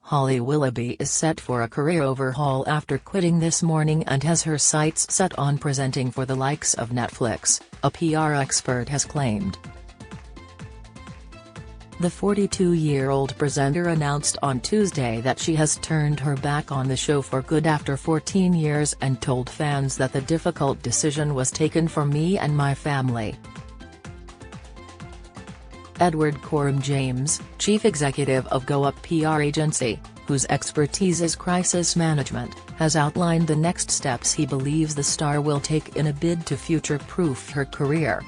Holly Willoughby is set for a career overhaul after quitting This Morning and has her sights set on presenting for the likes of Netflix, a PR expert has claimed. The 42-year-old presenter announced on Tuesday that she has turned her back on the show for good after 14 years and told fans that the difficult decision was taken for me and my family. Edward Coram James, chief executive of Go Up PR agency, whose expertise is crisis management, has outlined the next steps he believes the star will take in a bid to future-proof her career.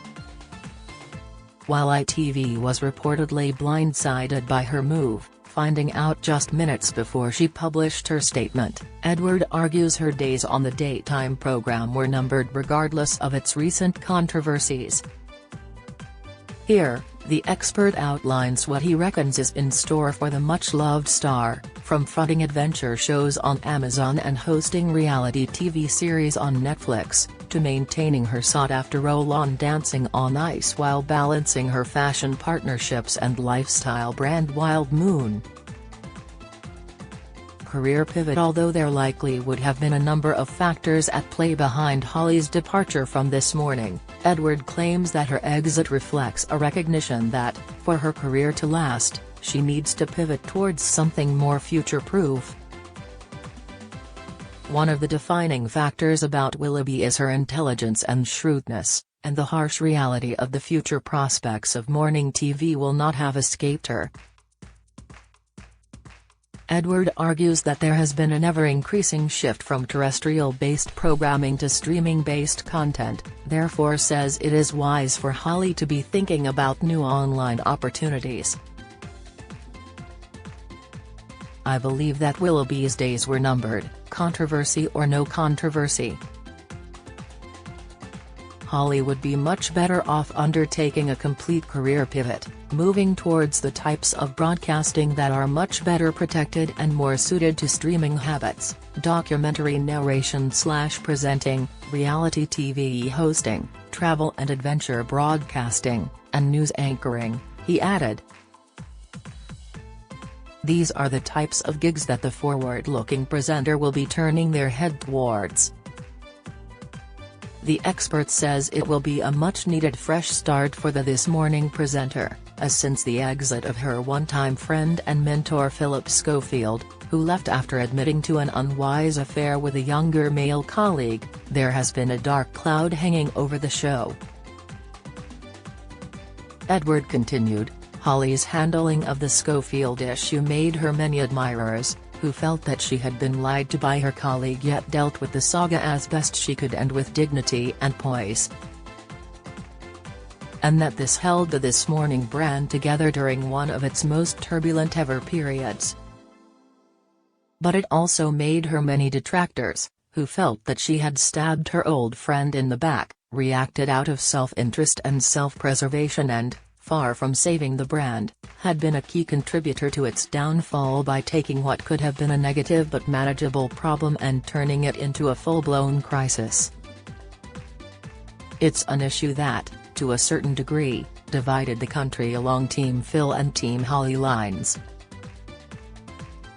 While ITV was reportedly blindsided by her move, finding out just minutes before she published her statement, Edward argues her days on the daytime program were numbered regardless of its recent controversies. Here, the expert outlines what he reckons is in store for the much-loved star, from fronting adventure shows on Amazon and hosting reality TV series on Netflix, to maintaining her sought-after role on Dancing on Ice while balancing her fashion partnerships and lifestyle brand Wild Moon. Career pivot. Although there likely would have been a number of factors at play behind Holly's departure from This Morning, Edward claims that her exit reflects a recognition that, for her career to last, she needs to pivot towards something more future-proof. One of the defining factors about Willoughby is her intelligence and shrewdness, and the harsh reality of the future prospects of morning TV will not have escaped her. Edward argues that there has been an ever-increasing shift from terrestrial-based programming to streaming-based content, therefore says it is wise for Holly to be thinking about new online opportunities. I believe that Willoughby's days were numbered, controversy or no controversy. Holly would be much better off undertaking a complete career pivot, moving towards the types of broadcasting that are much better protected and more suited to streaming habits: documentary narration/presenting, reality TV hosting, travel and adventure broadcasting, and news anchoring, he added. These are the types of gigs that the forward-looking presenter will be turning their head towards. The expert says it will be a much-needed fresh start for the This Morning presenter, as since the exit of her one-time friend and mentor Philip Schofield, who left after admitting to an unwise affair with a younger male colleague, there has been a dark cloud hanging over the show. Edward continued, Holly's handling of the Schofield issue made her many admirers, who felt that she had been lied to by her colleague yet dealt with the saga as best she could and with dignity and poise. And that this held the This Morning brand together during one of its most turbulent ever periods. But it also made her many detractors, who felt that she had stabbed her old friend in the back, reacted out of self-interest and self-preservation and, far from saving the brand, had been a key contributor to its downfall by taking what could have been a negative but manageable problem and turning it into a full-blown crisis. It's an issue that, to a certain degree, divided the country along Team Phil and Team Holly lines.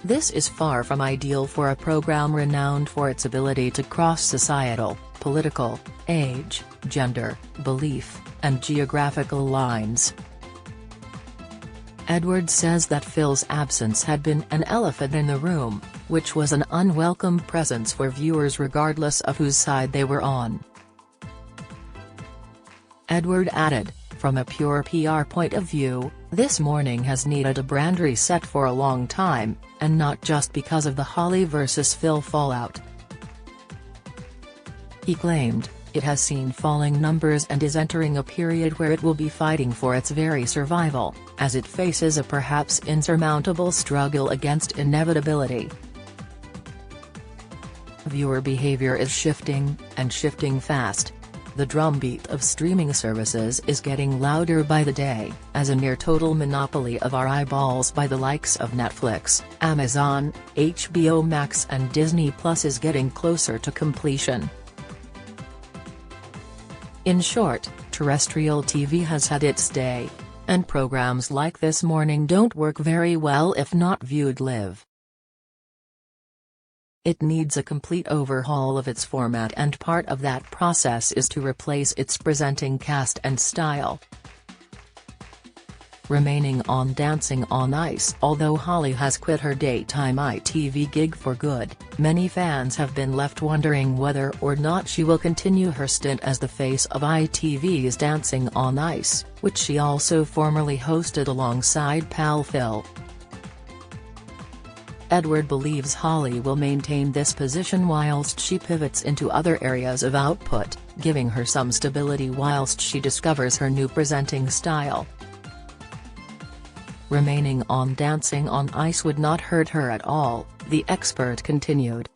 This is far from ideal for a program renowned for its ability to cross societal, political, age, gender, belief, and geographical lines. Edward says that Phil's absence had been an elephant in the room, which was an unwelcome presence for viewers regardless of whose side they were on. Edward added, from a pure PR point of view, This Morning has needed a brand reset for a long time, and not just because of the Holly versus Phil fallout. He claimed, it has seen falling numbers and is entering a period where it will be fighting for its very survival, as it faces a perhaps insurmountable struggle against inevitability. Viewer behavior is shifting, and shifting fast. The drumbeat of streaming services is getting louder by the day, as a near-total monopoly of our eyeballs by the likes of Netflix, Amazon, HBO Max and Disney Plus is getting closer to completion. In short, terrestrial TV has had its day, and programs like This Morning don't work very well if not viewed live. it needs a complete overhaul of its format, and part of that process is to replace its presenting cast and style. Remaining on Dancing on Ice. Although Holly has quit her daytime ITV gig for good, many fans have been left wondering whether or not she will continue her stint as the face of ITV's Dancing on Ice, which she also formerly hosted alongside pal Phil. Edward believes Holly will maintain this position whilst she pivots into other areas of output, giving her some stability whilst she discovers her new presenting style. Remaining on Dancing on Ice would not hurt her at all, the expert continued.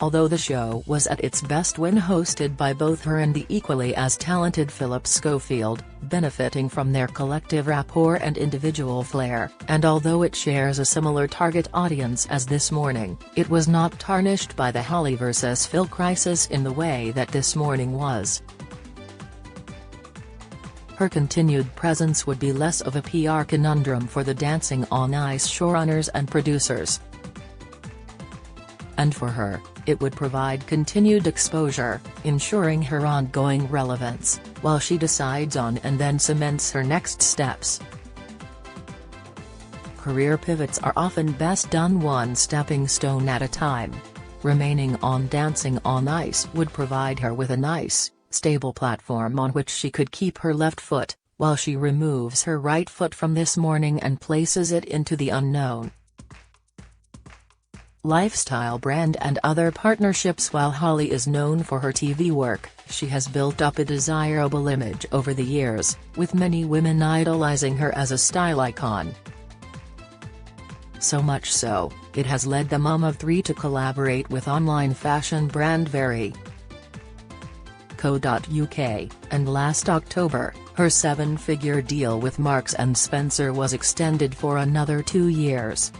Although the show was at its best when hosted by both her and the equally as talented Philip Schofield, benefiting from their collective rapport and individual flair, and although it shares a similar target audience as This Morning, it was not tarnished by the Holly vs Phil crisis in the way that This Morning was. Her continued presence would be less of a PR conundrum for the Dancing on Ice showrunners and producers. And for her, it would provide continued exposure, ensuring her ongoing relevance, while she decides on and then cements her next steps. Career pivots are often best done one stepping stone at a time. Remaining on Dancing on Ice would provide her with a nice, stable platform on which she could keep her left foot, while she removes her right foot from This Morning and places it into the unknown. Lifestyle brand and other partnerships. While Holly is known for her TV work, she has built up a desirable image over the years, with many women idolizing her as a style icon. So much so, it has led the mum of three to collaborate with online fashion brand Very.co.uk, and last October, her seven-figure deal with Marks & Spencer was extended for another 2 years.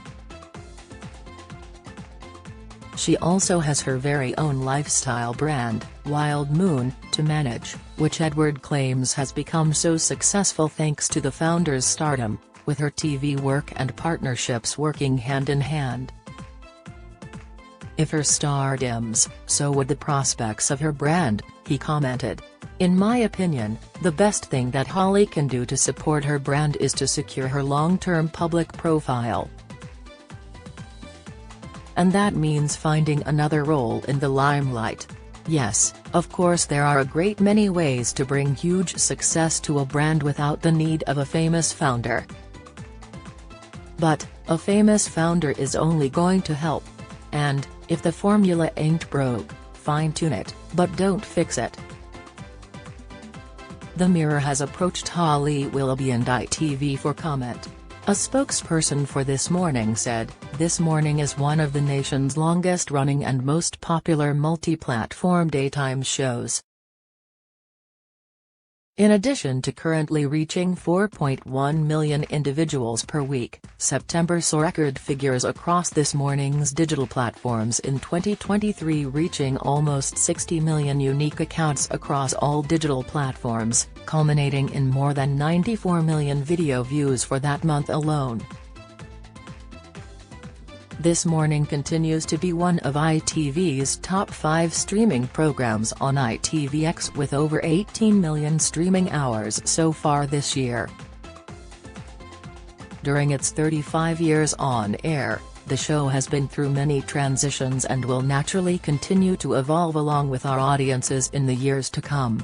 She also has her very own lifestyle brand, Wild Moon, to manage, which Edward claims has become so successful thanks to the founder's stardom, with her TV work and partnerships working hand in hand. If her star dims, so would the prospects of her brand, he commented. In my opinion, the best thing that Holly can do to support her brand is to secure her long-term public profile. And that means finding another role in the limelight. Yes, of course there are a great many ways to bring huge success to a brand without the need of a famous founder. But, a famous founder is only going to help. And, if the formula ain't broke, fine-tune it, but don't fix it. The Mirror has approached Holly Willoughby and ITV for comment. A spokesperson for This Morning said, "This Morning is one of the nation's longest-running and most popular multi-platform daytime shows. In addition to currently reaching 4.1 million individuals per week, September saw record figures across This Morning's digital platforms in 2023, reaching almost 60 million unique accounts across all digital platforms, culminating in more than 94 million video views for that month alone. This Morning continues to be one of ITV's top 5 streaming programs on ITVX, with over 18 million streaming hours so far this year. During its 35 years on air, the show has been through many transitions and will naturally continue to evolve along with our audiences in the years to come.